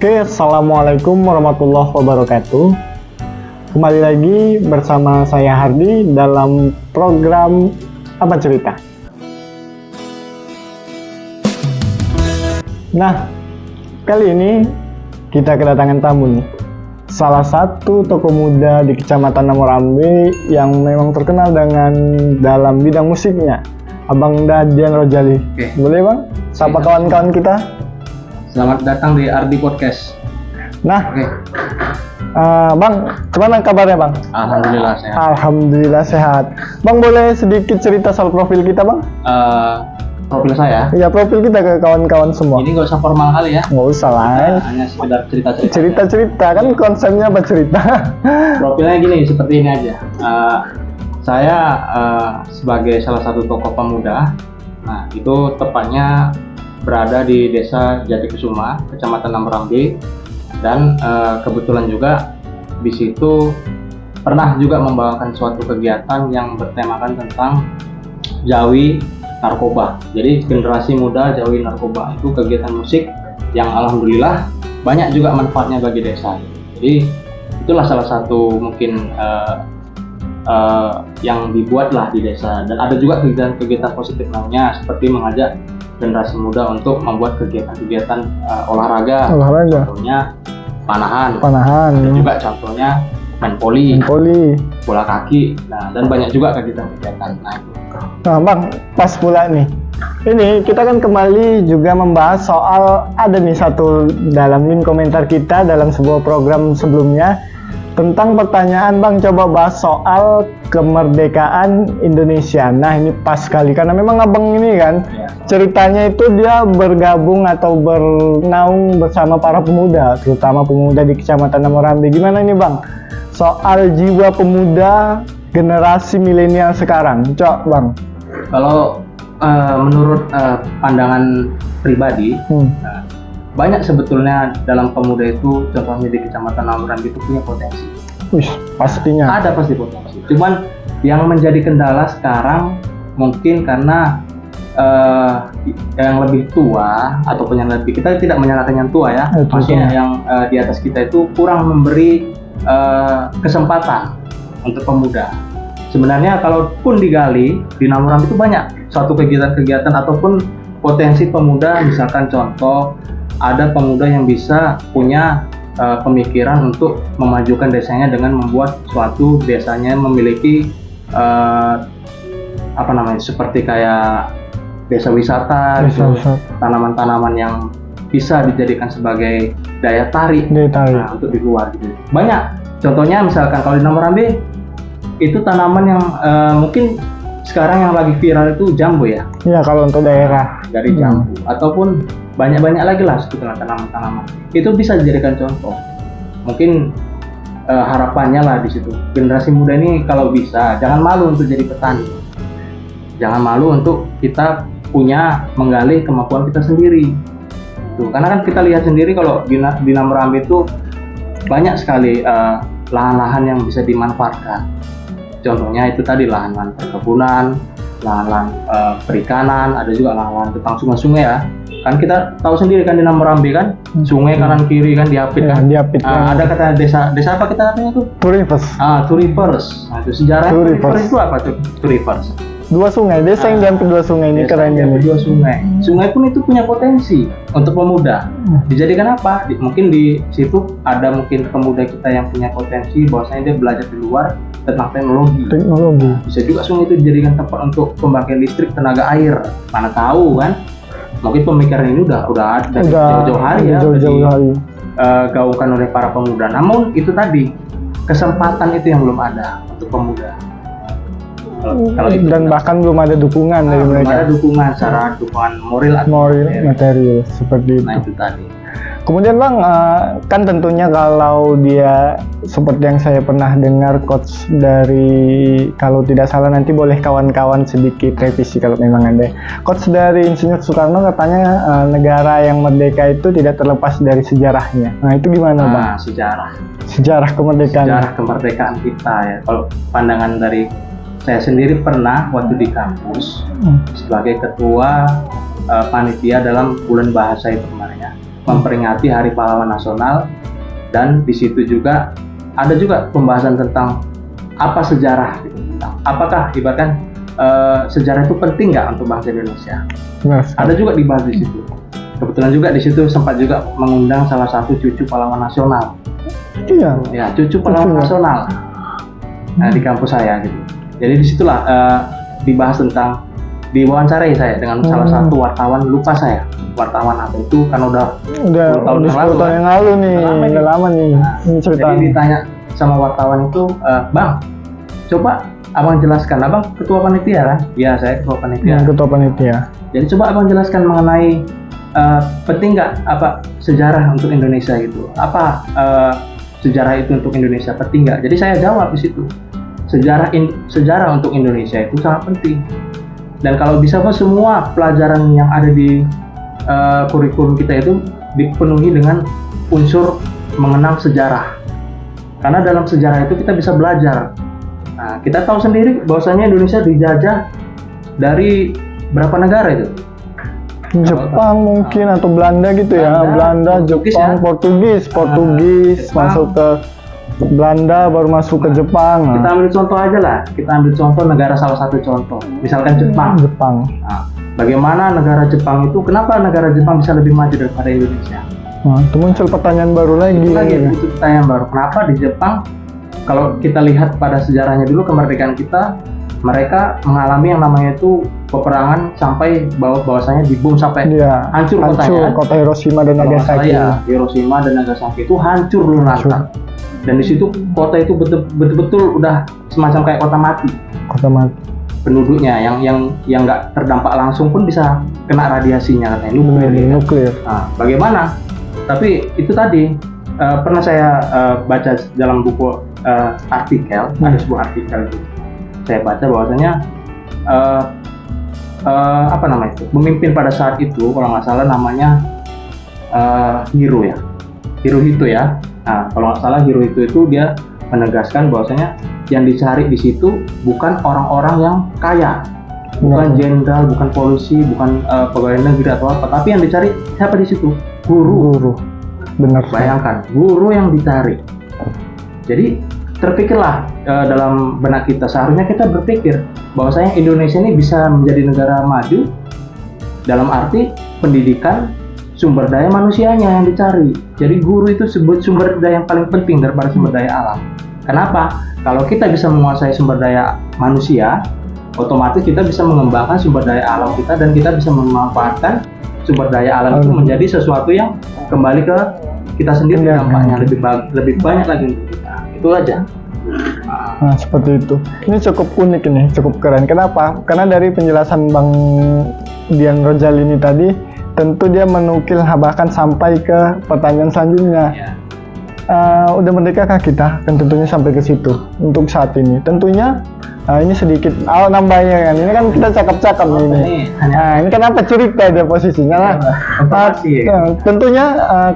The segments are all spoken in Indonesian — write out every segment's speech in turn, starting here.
Oke, Assalamualaikum warahmatullahi wabarakatuh. Kembali lagi bersama saya Hardi dalam program Apa Cerita. Nah, kali ini kita kedatangan tamu nih. Salah satu tokoh muda di Kecamatan Namorambe yang memang terkenal dengan dalam bidang musiknya, Abang Dadian Rojali. Oke. Boleh Bang? Sapa kawan-kawan kita. Selamat datang di Ardi Podcast. Nah, Oke. Bang, gimana kabarnya Bang? Alhamdulillah sehat. Alhamdulillah sehat. Bang, boleh sedikit cerita soal profil kita Bang? Profil saya. Ya, profil kita ke kawan-kawan semua. Ini nggak usah formal kali ya. Nggak usah lah. Hanya sekedar cerita-cerita. Cerita-cerita, kan konsepnya apa cerita? Profilnya gini, seperti ini aja. Saya sebagai salah satu tokoh pemuda. Nah, itu tepatnya berada di Desa Jatikesuma, Kecamatan Namorambe, dan kebetulan juga di situ pernah juga membawakan suatu kegiatan yang bertemakan tentang jauhi narkoba. Jadi generasi muda jauhi narkoba itu kegiatan musik yang alhamdulillah banyak juga manfaatnya bagi desa. Jadi itulah salah satu mungkin yang dibuatlah di desa, dan ada juga kegiatan-kegiatan positif lainnya seperti mengajak generasi muda untuk membuat kegiatan-kegiatan olahraga. Contohnya panahan. Panahan. Ada juga contohnya main voli, bola kaki. Nah, dan banyak juga kegiatan-kegiatan. Nah, itu. Nah Bang, pas pula nih. Ini kita kan kembali juga membahas soal ada nih satu dalam link komentar kita dalam sebuah program sebelumnya tentang pertanyaan Bang, coba bahas soal kemerdekaan Indonesia. Nah, ini pas sekali karena memang Abang ini kan ceritanya itu dia bergabung atau bernaung bersama para pemuda, terutama pemuda di Kecamatan Namorambe. Gimana ini Bang? Soal jiwa pemuda generasi milenial sekarang. Coba Bang. Kalau menurut pandangan pribadi, banyak sebetulnya dalam pemuda itu, contohnya di Kecamatan Namorambe itu punya potensi. Wih, pastinya. Ada pasti potensi. Cuman yang menjadi kendala sekarang mungkin karena yang lebih tua ataupun yang lebih, kita tidak menyalahkan yang tua ya, maksudnya yang di atas kita itu kurang memberi kesempatan untuk pemuda. Sebenarnya kalaupun digali di Namorambe itu banyak suatu kegiatan-kegiatan ataupun potensi pemuda, misalkan contoh ada pemuda yang bisa punya pemikiran untuk memajukan desanya dengan membuat suatu desanya memiliki seperti kayak desa wisata, tanaman-tanaman yang bisa dijadikan sebagai daya tarik. Nah, untuk di luar gitu. Banyak contohnya, misalkan kalau di Namorambe itu tanaman yang mungkin sekarang yang lagi viral itu jambu ya. Iya, kalau untuk daerah dari jambu ataupun banyak-banyak lagi lah sebetulnya tanaman-tanaman. Itu bisa dijadikan contoh. Mungkin harapannya lah di situ. Generasi muda ini kalau bisa jangan malu untuk jadi petani. Jangan malu untuk kita punya menggali kemampuan kita sendiri. Tuh, karena kan kita lihat sendiri kalau di Namorambe itu banyak sekali lahan-lahan yang bisa dimanfaatkan. Contohnya itu tadi lahan-lahan perkebunan, lahan-lahan perikanan, ada juga lahan-lahan tentang sungai-sungai ya. Kan kita tahu sendiri kan di Namorambe kan, sungai kanan kiri kan diapit kan. Ada kata desa apa kita katanya tuh? Two Rivers. Two Rivers. Nah, itu sejarah Two Rivers itu apa tuh? Two Rivers. Dua sungai, desa yang diapit dua sungai ini keren ya. Dua sungai. Sungai pun itu punya potensi untuk pemuda. Dijadikan apa? Mungkin di situ ada mungkin pemuda kita yang punya potensi bahwasanya dia belajar di luar tentang teknologi. Bisa juga sungai itu dijadikan tempat untuk pembangkit listrik tenaga air. Mana tahu kan? Mungkin pemikiran ini udah ada dari jauh-jauh hari ya, digaungkan oleh para pemuda. Namun itu tadi kesempatan itu yang belum ada untuk pemuda. Kalau itu dan bahkan belum ada dukungan dari mereka. Belum ada dukungan secara dukungan moral atau material seperti itu. Nah, itu tadi. Kemudian Bang, kan tentunya kalau dia seperti yang saya pernah dengar coach dari, kalau tidak salah nanti boleh kawan-kawan sedikit revisi kalau memang ada. Coach dari Insinyur Soekarno katanya negara yang merdeka itu tidak terlepas dari sejarahnya. Nah, itu gimana Bang? Sejarah kemerdekaan. Sejarah kemerdekaan kita ya. Kalau pandangan dari saya sendiri pernah waktu di kampus sebagai ketua panitia dalam bulan bahasa itu kemarin ya. memperingati Hari Pahlawan Nasional, dan di situ juga ada juga pembahasan tentang apa sejarah gitu, tentang apakah ibaratkan sejarah itu penting nggak untuk bangsa Indonesia. Benar. Ada juga dibahas di situ. Kebetulan juga di situ sempat juga mengundang salah satu cucu pahlawan nasional. Iya. Ya, cucu pahlawan Cucu. nasional. Nah, di kampus saya gitu. Jadi disitulah dibahas tentang, diwawancarai saya dengan salah satu wartawan, lupa saya wartawan apa itu, kan udah 10 tahun yang 10 lalu, tahun yang lalu nih, Udah lama udah lama nih. Nah, Ini jadi ceritanya. ditanya sama wartawan itu, Bang, coba abang jelaskan, abang ketua panitia kan? Iya, saya ketua panitia. Yang ketua panitia. Jadi coba abang jelaskan mengenai penting nggak apa sejarah untuk Indonesia gitu? Apa sejarah itu untuk Indonesia penting nggak? Jadi saya jawab di situ, sejarah untuk Indonesia itu sangat penting. Dan kalau bisa Pak, semua pelajaran yang ada di kurikulum kita itu dipenuhi dengan unsur mengenang sejarah. Karena dalam sejarah itu kita bisa belajar. Nah, kita tahu sendiri bahwasanya Indonesia dijajah dari berapa negara itu? Jepang mungkin atau Belanda gitu ya. Belanda, Belanda, Portugis Jepang, ya. Portugis, Jepang. masuk ke Belanda, baru masuk ke Jepang. Kita ambil contoh aja lah. Kita ambil contoh negara, salah satu contoh. Misalkan Jepang. Jepang. Nah, bagaimana negara Jepang itu? Kenapa negara Jepang bisa lebih maju daripada Indonesia? Nah, itu muncul pertanyaan baru lagi. Itu lagi itu pertanyaan baru. Kenapa di Jepang? Kalau kita lihat pada sejarahnya dulu, kemerdekaan kita, mereka mengalami yang namanya itu peperangan sampai bahwasanya dibom sampai Iya, hancur kotanya. kota Hiroshima dan Kalau nggak salah Nagasaki. ya, Hiroshima dan Nagasaki itu hancur lulusan. Dan di situ kota itu betul-betul udah semacam kayak kota mati. Kota mati. Penduduknya yang nggak terdampak langsung pun bisa kena radiasinya katanya, nuklir. Ya. Nuklir. Nah, bagaimana? Tapi itu tadi pernah saya baca dalam buku artikel, ada sebuah artikel itu. Saya baca bahwasanya apa namanya itu? Pemimpin pada saat itu kalau nggak salah namanya Hirohito ya. Nah, kalau nggak salah Hirohito itu dia menegaskan bahwasanya yang dicari di situ bukan orang-orang yang kaya, bukan jenderal, bukan polisi, bukan pegawai negeri atau apa, tapi yang dicari siapa di situ? Guru. Benar. Bayangkan, guru yang dicari. Jadi terpikirlah dalam benak kita, seharusnya kita berpikir bahwasanya Indonesia ini bisa menjadi negara maju dalam arti pendidikan, sumber daya manusianya yang dicari. Jadi guru itu sebut sumber daya yang paling penting daripada sumber daya alam. Kenapa? Kalau kita bisa menguasai sumber daya manusia, otomatis kita bisa mengembangkan sumber daya alam kita dan kita bisa memanfaatkan sumber daya alam itu menjadi sesuatu yang kembali ke kita sendiri, dampaknya lebih banyak lagi untuk kita. Itu aja. Nah, seperti itu. Ini cukup unik ini, cukup keren. Kenapa? Karena dari penjelasan Bang Dian Rojalini tadi, tentu dia menukil bahkan sampai ke pertanyaan selanjutnya. Ya. Udah merdekakah kita? Kan tentunya sampai ke situ untuk saat ini. Tentunya ini sedikit nambahnya kan. Ini kan kita cakap-cakap ini. Ini kenapa cerita ada posisinya lah. Tentunya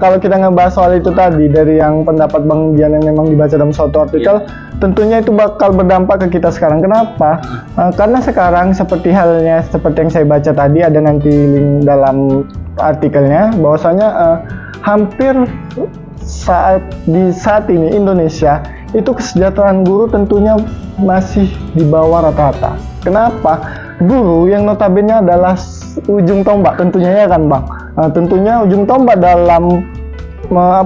kalau kita ngebahas soal itu tadi dari yang pendapat Bang Dian yang memang dibaca dalam suatu artikel, tentunya itu bakal berdampak ke kita sekarang. Kenapa? Karena sekarang seperti halnya seperti yang saya baca tadi, ada nanti link dalam artikelnya bahwasanya hampir saat ini Indonesia itu kesejahteraan guru tentunya masih di bawah rata-rata. Kenapa? Guru yang notabene adalah ujung tombak tentunya ya kan Bang. Tentunya ujung tombak dalam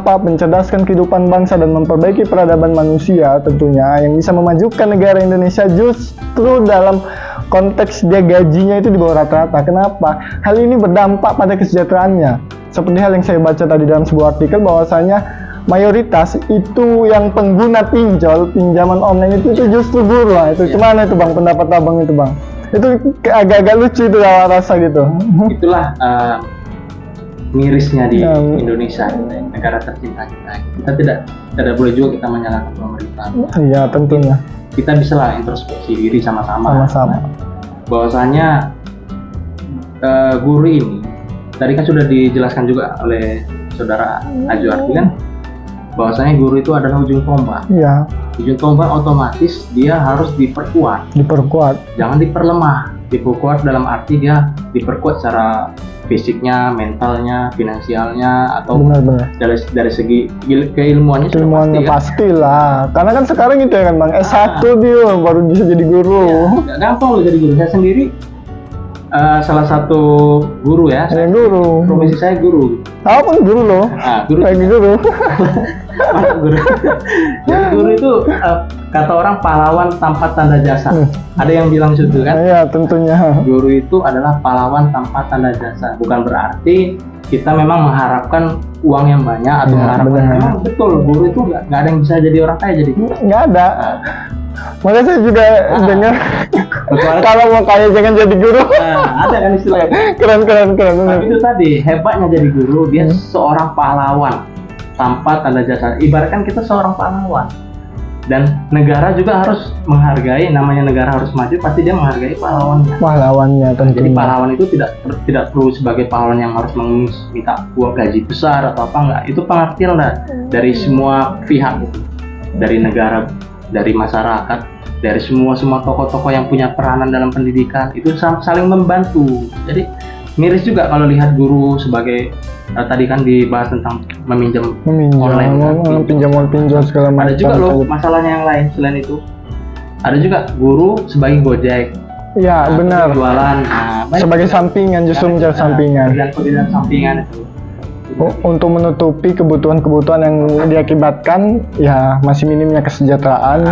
mencerdaskan kehidupan bangsa dan memperbaiki peradaban manusia, tentunya yang bisa memajukan negara Indonesia justru dalam konteks dia gajinya itu di bawah rata-rata. Kenapa? Hal ini berdampak pada kesejahteraannya. Seperti hal yang saya baca tadi dalam sebuah artikel bahwasanya mayoritas itu yang pengguna pinjaman online itu justru guru lah. Itu gimana itu Bang, pendapat Abang itu Bang? Itu agak-agak lucu itu rasa gitu. Itulah mirisnya di Indonesia, negara tercinta kita. Kita tidak boleh juga kita menyalahkan pemerintah. Iya, tentunya. Kita bisa lah introspeksi diri sama-sama. Bahwasanya guru ini tadi kan sudah dijelaskan juga oleh saudara Ajuardi kan, bahwasanya guru itu adalah ujung tombak. Iya. Ujung tombak otomatis dia harus diperkuat. Jangan diperlemah. Diperkuat dalam arti dia diperkuat secara fisiknya, mentalnya, finansialnya, atau Benar-benar. dari segi keilmuannya sudah Ilmuannya pasti kan? pastilah. Karena kan sekarang gitu ya kan Bang, S1 dia baru bisa jadi guru. Nggak gampang loh jadi guru. Saya sendiri salah satu guru ya. Saya guru. Profesi saya guru. Apapun guru loh. Guru. Lagi guru. Mantap guru. Jadi guru itu kata orang pahlawan tanpa tanda jasa. Ada yang bilang gitu kan? Iya, tentunya. Guru itu adalah pahlawan tanpa tanda jasa. Bukan berarti kita memang mengharapkan uang yang banyak atau Ya, mengharapkan benar. memang betul guru itu nggak ada yang bisa jadi orang kaya jadi guru. Nggak ada. Makanya saya juga dengar Kecuali kalau mau kaya jangan jadi guru. ada kan istilahnya. Keren. Tapi itu tadi hebatnya jadi guru, dia seorang pahlawan tanpa tanda jasa. Ibaratkan kita seorang pahlawan. Dan negara juga harus menghargai, namanya negara harus maju, pasti dia menghargai pahlawannya. Pahlawannya Jadi tentunya. pahlawan itu tidak perlu sebagai pahlawan yang harus minta uang gaji besar atau apa enggak. Itu pengertian lah dari semua pihak itu. Dari negara, dari masyarakat, dari semua tokoh-tokoh yang punya peranan dalam pendidikan itu saling membantu. Jadi miris juga kalau lihat guru sebagai tadi kan dibahas tentang meminjam online kan, pinjam segala macam. ada juga loh masalahnya yang lain selain itu. Ada juga guru sebagai Gojek. Ya, benar. Jualan. Banyak Sebagai juga. sampingan, justru menjadi sampingan. Pekerjaan sampingan itu. Untuk menutupi kebutuhan-kebutuhan yang diakibatkan ya masih minimnya kesejahteraan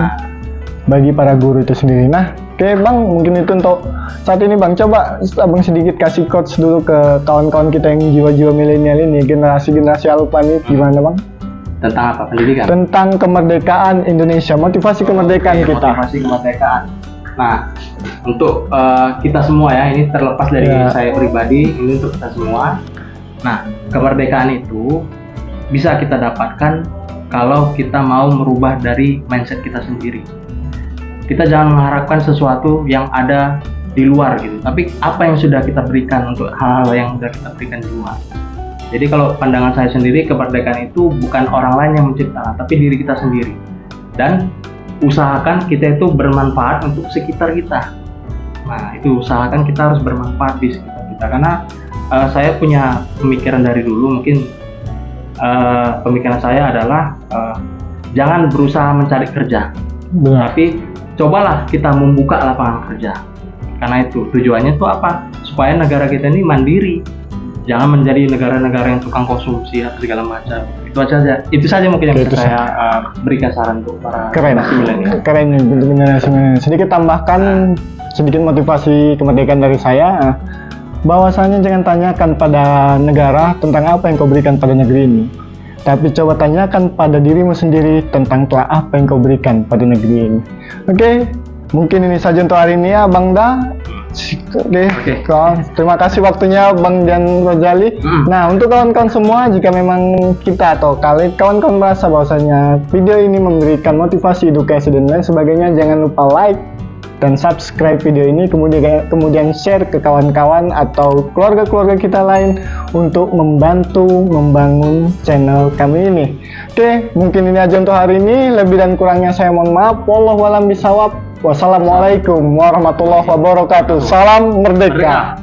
bagi para guru itu sendiri. Nah, oke Bang, mungkin itu untuk saat ini Bang. Coba Abang sedikit kasih quotes dulu ke kawan-kawan kita yang jiwa-jiwa milenial ini, generasi-generasi alfa ini, gimana Bang? Tentang apa? Pendidikan. Tentang kemerdekaan Indonesia, motivasi kemerdekaan Oke, kita. Motivasi kemerdekaan. Nah, untuk kita semua ya, ini terlepas dari Ya. saya pribadi, ini untuk kita semua. Nah, kemerdekaan itu bisa kita dapatkan kalau kita mau merubah dari mindset kita sendiri. Kita jangan mengharapkan sesuatu yang ada di luar gitu, tapi apa yang sudah kita berikan untuk hal-hal yang sudah kita berikan di luar. Jadi kalau pandangan saya sendiri, kemerdekaan itu bukan orang lain yang menciptakan, tapi diri kita sendiri. Dan usahakan kita itu bermanfaat untuk sekitar kita. Nah, itu usahakan kita harus bermanfaat di sekitar kita, karena saya punya pemikiran dari dulu, mungkin pemikiran saya adalah jangan berusaha mencari kerja, Benar. tapi cobalah kita membuka lapangan kerja. Karena itu tujuannya tuh apa? Supaya negara kita ini mandiri, jangan menjadi negara-negara yang tukang konsumsi atau segala macam. Itu saja mungkin yang Oke, bisa itu saya berikan saran untuk para Keren, generasi milenial. keren nih bentuk generasi milenial. Sedikit tambahkan sedikit motivasi kemerdekaan dari saya. Bahwasanya jangan tanyakan pada negara tentang apa yang kau berikan pada negeri ini, tapi coba tanyakan pada dirimu sendiri tentang telah apa yang kau berikan pada negeri ini. Oke, mungkin ini saja untuk hari ini ya Bang Da. Oke. Kawan, terima kasih waktunya Bang Dian Rojali. Nah, untuk kawan-kawan semua, jika memang kita atau kawan-kawan merasa bahwasanya video ini memberikan motivasi, edukasi dan lain sebagainya, jangan lupa like dan subscribe video ini, kemudian share ke kawan-kawan atau keluarga-keluarga kita lain untuk membantu membangun channel kami ini. Oke, mungkin ini aja untuk hari ini. Lebih dan kurangnya saya mohon maaf. Wallahu a'lam bishawab. Wassalamualaikum warahmatullahi wabarakatuh. Salam merdeka.